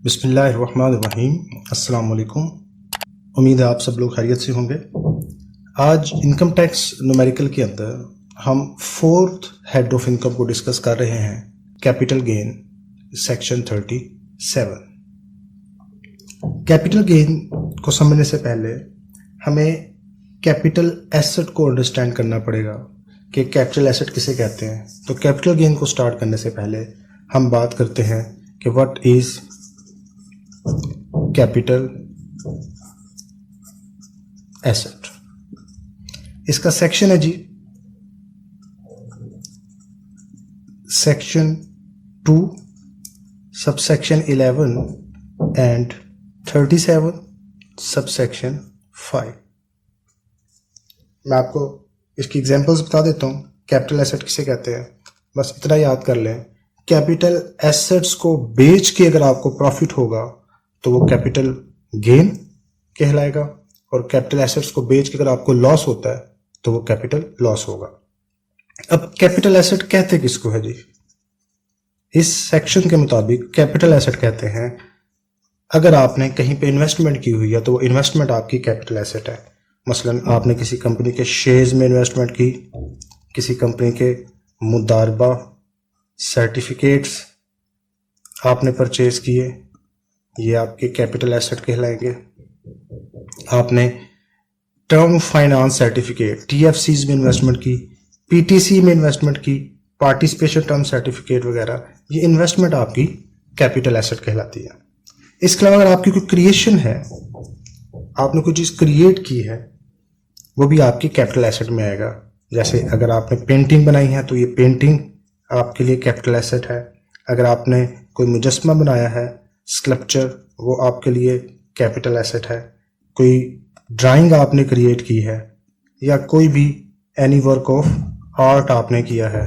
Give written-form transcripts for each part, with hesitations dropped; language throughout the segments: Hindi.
बिस्मिल्लाहिर्रहमानिर्रहीम। अस्सलाम वालेकुम। उम्मीद है आप सब लोग खैरियत से होंगे। आज इनकम टैक्स न्यूमेरिकल के अंदर हम फोर्थ हेड ऑफ इनकम को डिस्कस कर रहे हैं, capital gain, section 37। Capital gain को समझने से पहले हमें कैपिटल एसेट को अंडरस्टैंड करना पड़ेगा कि कैपिटल एसेट किसे कहते हैं। तो कैपिटल गेन को स्टार्ट करने से पहले हम बात करते हैं कि व्हाट इज कैपिटल एसेट। इसका सेक्शन है जी सेक्शन 2 सबसेक्शन 11 एंड 37 सबसेक्शन 5। मैं आपको इसकी एग्जांपल्स बता देता हूं। कैपिटल एसेट किसे कहते हैं, बस इतना याद कर लें। कैपिटल एसेट्स को बेच के अगर आपको प्रॉफिट होगा तो वो कैपिटल गेन कहलाएगा, और कैपिटल एसेट्स को बेच के अगर आपको लॉस होता है तो वो कैपिटल लॉस होगा। अब कैपिटल एसेट कहते किसको है जी? इस सेक्शन के मुताबिक कैपिटल एसेट कहते हैं अगर आपने कहीं पे इन्वेस्टमेंट की हुई है तो वो इन्वेस्टमेंट आपकी कैपिटल एसेट है। मसलन आपने किसी कंपनी के शेयर्स में इन्वेस्टमेंट की, किसी कंपनी के मुदारबा सर्टिफिकेट्स आपने परचेज किए, ये आपके कैपिटल एसेट कहलाएंगे। आपने टर्म फाइनेंस सर्टिफिकेट TFCs में इन्वेस्टमेंट की, PTC में इन्वेस्टमेंट की, पार्टिसिपेशन टर्म सर्टिफिकेट वगैरह, ये इन्वेस्टमेंट आपकी कैपिटल एसेट कहलाती है। इसके अलावा अगर आपकी कोई क्रिएशन है, आपने कोई चीज़ क्रिएट की है, वो भी आपकी कैपिटल एसेट में आएगा। जैसे अगर आपने पेंटिंग बनाई है तो ये पेंटिंग आपके लिए कैपिटल एसेट है। अगर आपने कोई मुजस्मा बनाया है, स्कल्पचर, वो आपके लिए कैपिटल एसेट है। कोई ड्राइंग आपने क्रिएट की है या कोई भी एनी वर्क ऑफ आर्ट आपने किया है,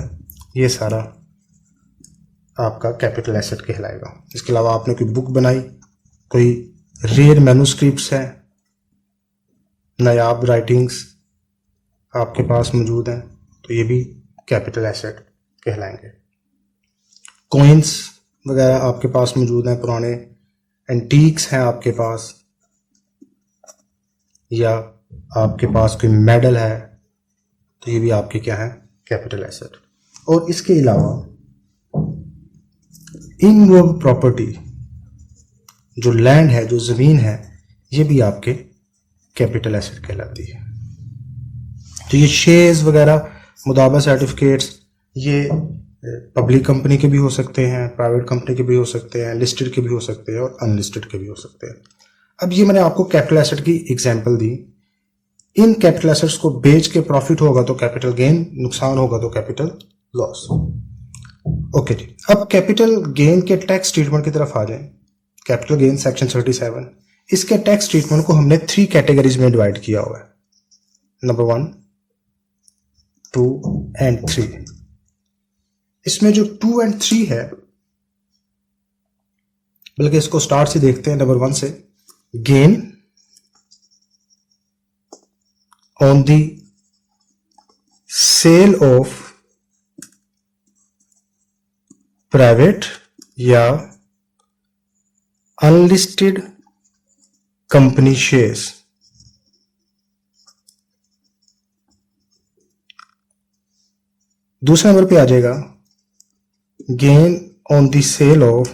ये सारा आपका कैपिटल एसेट कहलाएगा। इसके अलावा आपने कोई बुक बनाई, कोई रेयर मैन्युस्क्रिप्ट्स हैं, नायाब राइटिंग्स आपके पास मौजूद हैं, तो ये भी कैपिटल एसेट कहलाएंगे। कॉइन्स वगैरह आपके पास मौजूद हैं, पुराने एंटीक्स हैं आपके पास, या आपके पास कोई मेडल है, तो ये भी आपकी क्या है, कैपिटल एसेट। और इसके अलावा इनमूवेबल प्रॉपर्टी, जो लैंड है, जो ज़मीन है, ये भी आपके कैपिटल एसेट कहलाती है। तो ये शेयर्स वगैरह, मुदाबा सर्टिफिकेट्स, ये पब्लिक कंपनी के भी हो सकते हैं, प्राइवेट कंपनी के भी हो सकते हैं, लिस्टेड के भी हो सकते हैं और अनलिस्टेड के भी हो सकते हैं। अब ये मैंने आपको कैपिटल एसेट की example the. In capital assets को बेच के प्रॉफिट होगा तो कैपिटल गेन, नुकसान होगा तो कैपिटल लॉस। ओके जी, अब कैपिटल गेन के टैक्स ट्रीटमेंट की तरफ आ जाएं। कैपिटल गेन सेक्शन 37, इसके टैक्स ट्रीटमेंट को हमने 3 कैटेगरीज में डिवाइड किया हुआ है, नंबर 1, 2 एंड 3। इसमें जो 2 एंड 3 है, बल्कि इसको स्टार्ट से देखते हैं, नंबर 1 से। Gain on the sale of private या अनलिस्टेड कंपनी शेयर्स। दूसरे नंबर पे आ जाएगा gain on the sale of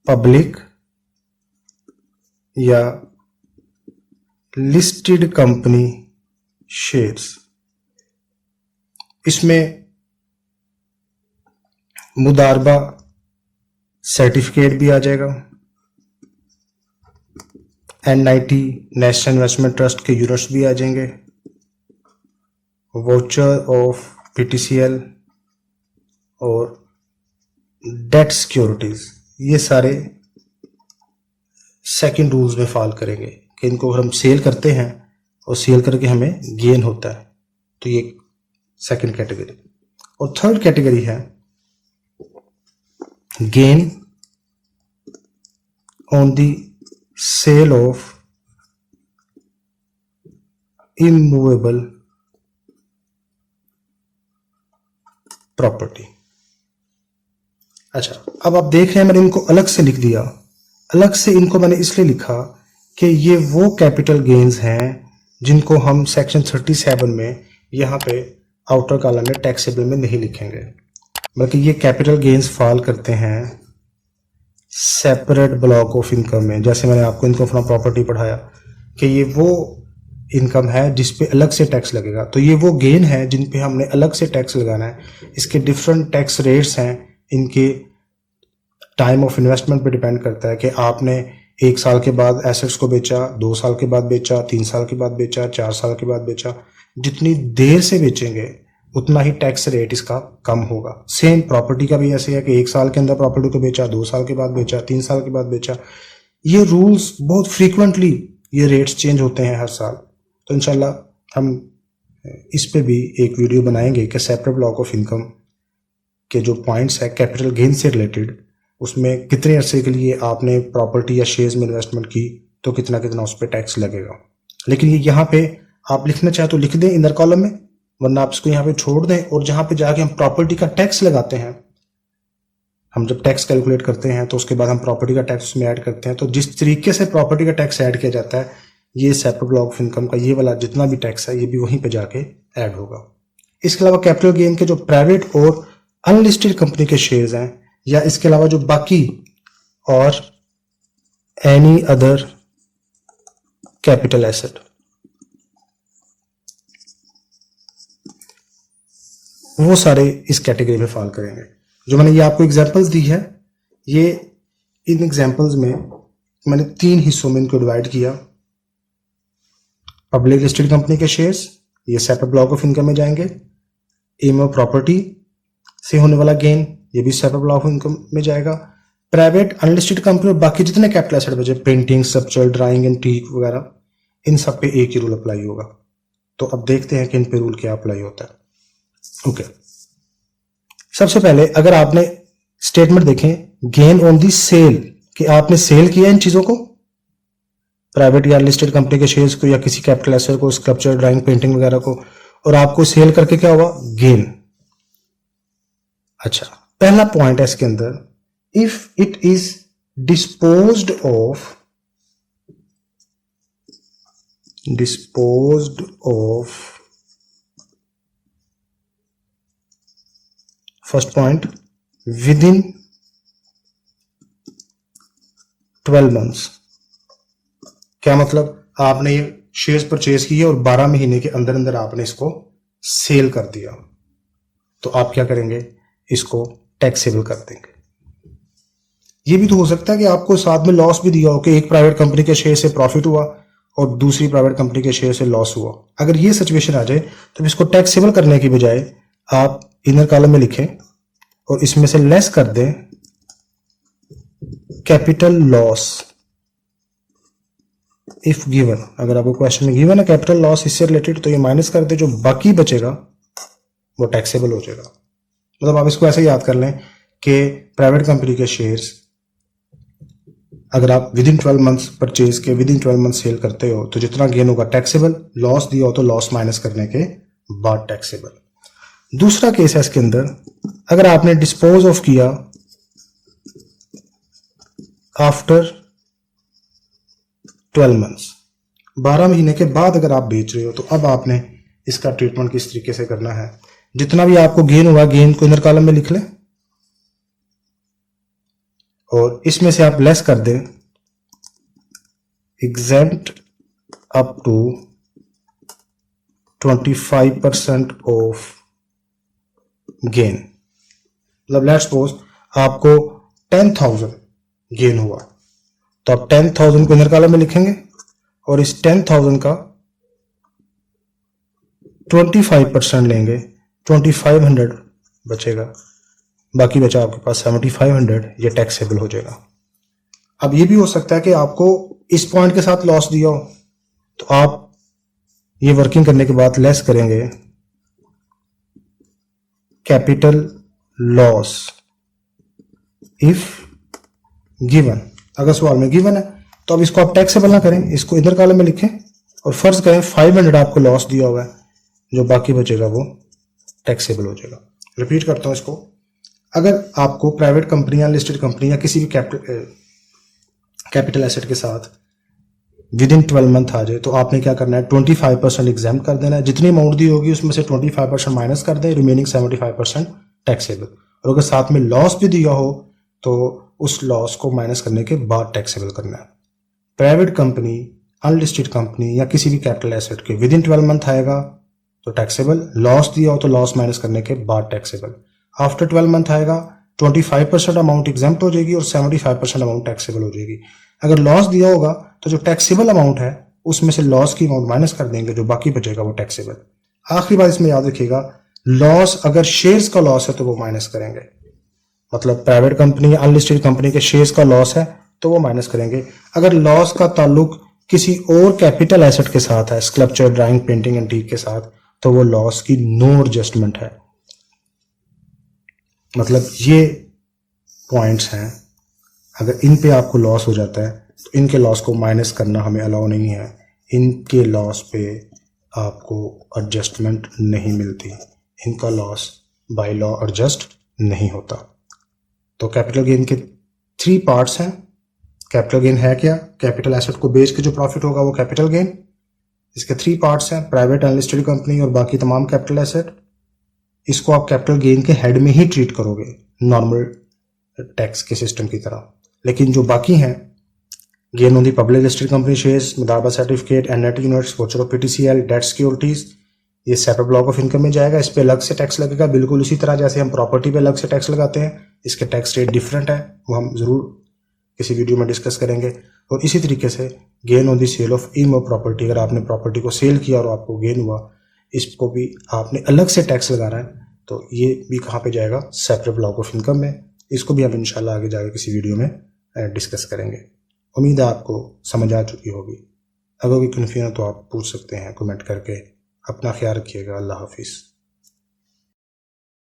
public या लिस्टेड कंपनी शेयर्स। इसमें मुदारबा सर्टिफिकेट भी आ जाएगा, NIT नेशनल इन्वेस्टमेंट ट्रस्ट के यूनिट्स भी आ जाएंगे, वाउचर ऑफ PTCL और डेट सिक्योरिटीज, ये सारे सेकंड रूल्स में फॉल करेंगे कि इनको हम सेल करते हैं और सेल करके हमें गेन होता है, तो ये सेकंड कैटेगरी। और थर्ड कैटेगरी है gain on the sale of immovable property. अच्छा, अब आप देख रहे हैं मैंने इनको अलग से लिख दिया। अलग से इनको मैंने इसलिए लिखा कि ये वो कैपिटल गेन्स हैं जिनको हम सेक्शन 37 में यहाँ पे आउटर कॉलम में टैक्सेबल में नहीं लिखेंगे, बल्कि ये कैपिटल गेन्स फॉल करते हैं सेपरेट ब्लॉक ऑफ इनकम में। जैसे मैंने आपको इनकम फ्रॉम प्रॉपर्टी पढ़ाया कि ये वो इनकम है जिस पे अलग से टैक्स लगेगा, तो ये वो गेन है जिन पे हमने अलग से टैक्स लगाना है। इसके डिफरेंट टैक्स रेट्स हैं, इनके टाइम ऑफ इन्वेस्टमेंट पे डिपेंड करता है कि आपने 1 साल के बाद एसेट्स को बेचा, 2 साल के बाद बेचा, 3 साल के बाद बेचा, 4 साल के बाद बेचा। जितनी देर से बेचेंगे उतना ही टैक्स रेट इसका कम होगा। सेम प्रॉपर्टी का भी ऐसे है कि 1 साल के अंदर प्रॉपर्टी को बेचा, 2 साल के बाद बेचा, 3 साल के बाद बेचा। ये रूल्स बहुत फ्रीक्वेंटली ये रेट्स चेंज होते हैं हर साल। तो इंशाल्लाह हम इस पे भी एक वीडियो बनाएंगे कि सेपरेट ब्लॉक ऑफ इनकम के जो पॉइंट्स है कैपिटल गेन से रिलेटेड, उसमें कितने अरसे के लिए आपने प्रॉपर्टी या शेयर्स में इन्वेस्टमेंट की तो कितना कितना उस पर टैक्स लगेगा। लेकिन ये यहाँ पे आप लिखना चाहे तो लिख दें इनर कॉलम में, वरना आप इसको यहाँ पे छोड़ दें और जहाँ पे जाके हम प्रॉपर्टी का टैक्स लगाते हैं, हम जब टैक्स कैलकुलेट करते हैं तो उसके बाद हम प्रॉपर्टी का टैक्स उसमें ऐड करते हैं। तो जिस तरीके से प्रॉपर्टी का टैक्स ऐड किया जाता है, ये सेपरेट ब्लॉक ऑफ इनकम का ये वाला जितना भी टैक्स है ये भी वहीं पे जाके ऐड होगा। इसके अलावा कैपिटल गेन के जो प्राइवेट और अनलिस्टेड कंपनी के शेयर्स हैं, या इसके अलावा जो बाकी और एनी अदर कैपिटल एसेट, वो सारे इस कैटेगरी में फॉल करेंगे। जो मैंने ये आपको एग्जांपल्स दी है, ये इन एग्जांपल्स में मैंने 3 हिस्सों में इनको डिवाइड किया। पब्लिक लिस्टेड कंपनी के शेयर्स ये सेपरेट ब्लॉक ऑफ इनकम में जाएंगे। एम ऑफ प्रॉपर्टी से होने वाला गेन ये भी सेपरेट ब्लॉक ऑफ इनकम में जाएगा। प्राइवेट अनलिस्टेड कंपनी और बाकी जितने कैपिटल एसेट बचे, painting, structure, drawing antique वगैरह, इन सब पे एक ही रूल अप्लाई होगा। तो अब देखते हैं कि इन पे रूल क्या अप्लाई होता है। ओके, सबसे पहले अगर आपने स्टेटमेंट देखें गेन ऑन दी सेल, कि आपने सेल किया इन चीजों को, प्राइवेट या लिस्टेड कंपनी के शेयर्स को या किसी कैपिटल एसेट को, स्कल्पचर, ड्राइंग, पेंटिंग वगैरह को, और आपको सेल करके क्या हुआ, गेन। अच्छा, पहला पॉइंट है इसके अंदर, if it is disposed of first point with in 12 months. क्या मतलब, आपने ये शेयर्स परचेज किए और 12 महीने के अंदर अंदर आपने इसको सेल कर दिया, तो आप क्या करेंगे, इसको टैक्सेबल कर देंगे। ये भी तो हो सकता है कि आपको साथ में लॉस भी दिया हो कि एक प्राइवेट कंपनी के शेयर से प्रॉफिट हुआ और दूसरी प्राइवेट कंपनी के शेयर से लॉस हुआ। अगर ये सिचुएशन आ जाए तो इसको टैक्सेबल करने की बजाय आप इनर कॉलम में लिखें और इसमें से लेस कर दें कैपिटल लॉस इफ गिवन। अगर आपको क्वेश्चन में गिवन है कैपिटल लॉस इससे रिलेटेड, तो ये माइनस कर दे, जो बाकी बचेगा वो टैक्सेबल हो जाएगा। मतलब आप इसको ऐसे याद कर लें कि प्राइवेट कंपनी के शेयर्स अगर आप विद इन 12 मंथ्स परचेज के, विद इन 12 मंथ सेल करते हो, तो जितना गेन होगा टैक्सेबल, लॉस दिया हो तो लॉस माइनस करने के बाद टैक्सेबल। दूसरा केस है इसके अंदर, अगर आपने डिस्पोज ऑफ किया आफ्टर 12 मंथ्स, 12 महीने के बाद अगर आप बेच रहे हो, तो अब आपने इसका ट्रीटमेंट किस तरीके से करना है। जितना भी आपको गेन होगा, गेन को इनर कॉलम में लिख लें और इसमें से आप लेस कर दें exempt up to 25% of gain. मतलब लेट्स सपोज आपको 10,000 गेन हुआ, तो आप 10,000 को इनर कॉलम में लिखेंगे और इस 10,000 का 25% लेंगे, 2500 बचेगा, बाकी बचा आपके पास 7500, ये टैक्सेबल हो जाएगा। अब ये भी हो सकता है कि आपको इस पॉइंट के साथ लॉस दिया हो, तो आप ये वर्किंग करने के बाद लेस करेंगे कैपिटल लॉस इफ गिवन। अगर सवाल में गिवन है तो अब इसको आप टैक्सेबल ना करें, इसको इधर कॉलम में लिखें और फर्ज करें 500 आपको लॉस दिया हुआ है, जो बाकी बचेगा वो टैक्सेबल हो जाएगा। रिपीट करता हूं इसको, अगर आपको प्राइवेट कंपनी या लिस्टेड कंपनी या किसी भी कैपिटल एसेट के साथ विद इन 12 मंथ आ जाए तो आपने क्या करना है, 25% एग्जाम कर देना है। जितनी अमाउंट दी होगी उसमें से 25% माइनस कर दें, रिमेनिंग 75% टैक्सेबल। और अगर साथ में लॉस भी दिया हो तो उस लॉस को माइनस करने के बाद टैक्सेबल करना है। प्राइवेट कंपनी, अनलिस्टेड कंपनी या किसी भी कैपिटल एसेट के विद इन 12 मंथ आएगा तो टैक्सेबल, लॉस दिया हो तो लॉस माइनस करने के बाद टैक्सेबल। आफ्टर 12 मंथ आएगा 25% अमाउंट एग्जाम्प्ट हो जाएगी और 75% अमाउंट टैक्सेबल हो जाएगी। अगर लॉस दिया होगा तो जो टैक्सेबल अमाउंट है उसमें से लॉस की अमाउंट माइनस कर देंगे, जो बाकी बचेगा वो टैक्सेबल। आखिरी बात इसमें याद रखिएगा, लॉस अगर शेयर्स का लॉस है तो वो माइनस करेंगे। मतलब प्राइवेट कंपनी या अनलिस्टेड कंपनी के शेयर्स का लॉस है तो वो माइनस करेंगे। अगर लॉस का ताल्लुक किसी और कैपिटल एसेट के साथ है, स्कल्पचर, ड्राइंग, पेंटिंग, एंटीक के साथ, तो वो लॉस की नो एडजस्टमेंट है। मतलब ये पॉइंट्स हैं, अगर इन पे आपको लॉस हो जाता है तो इनके लॉस को माइनस करना हमें अलाउ नहीं है। इनके लॉस पे आपको एडजस्टमेंट नहीं मिलती, इनका लॉस बाय लॉ एडजस्ट नहीं होता। तो कैपिटल गेन के 3 पार्ट्स हैं। कैपिटल गेन है क्या? कैपिटल एसेट को बेच के जो प्रॉफिट होगा वो कैपिटल गेन। इसके 3 पार्ट्स हैं, प्राइवेट, अनलिस्टेड कंपनी और बाकी तमाम कैपिटल एसेट। इसको आप कैपिटल गेन के हेड में ही ट्रीट करोगे नॉर्मल टैक्स के सिस्टम की तरह। लेकिन जो बाकी हैं, gain on the public listed company shares, मुदारबा certificate, NAT units, voucher of PTCL, debt securities, ये सेपरेट ब्लॉक ऑफ इनकम में जाएगा। इस पे अलग से टैक्स लगेगा, बिल्कुल उसी तरह जैसे हम प्रॉपर्टी पे अलग से टैक्स लगाते हैं। इसके टैक्स रेट डिफरेंट है, वो हम जरूर किसी वीडियो में डिस्कस करेंगे। और इसी तरीके से gain on the sale of इनमूव प्रॉपर्टी, अगर आपने प्रॉपर्टी को सेल किया और आपको गेन हुआ, इसको भी आपने अलग से टैक्स लगाना है। तो ये भी कहाँ पे जाएगा? सेपरेट ब्लॉक ऑफ इनकम में। इसको भी हम इंशाल्लाह आगे जाकर किसी वीडियो में डिस्कस करेंगे। उम्मीद है आपको समझ आ चुकी होगी। अगर कोई कन्फ्यूजन तो आप पूछ सकते हैं कमेंट करके। अपना ख्याल रखिएगा। अल्लाह हाफिज़।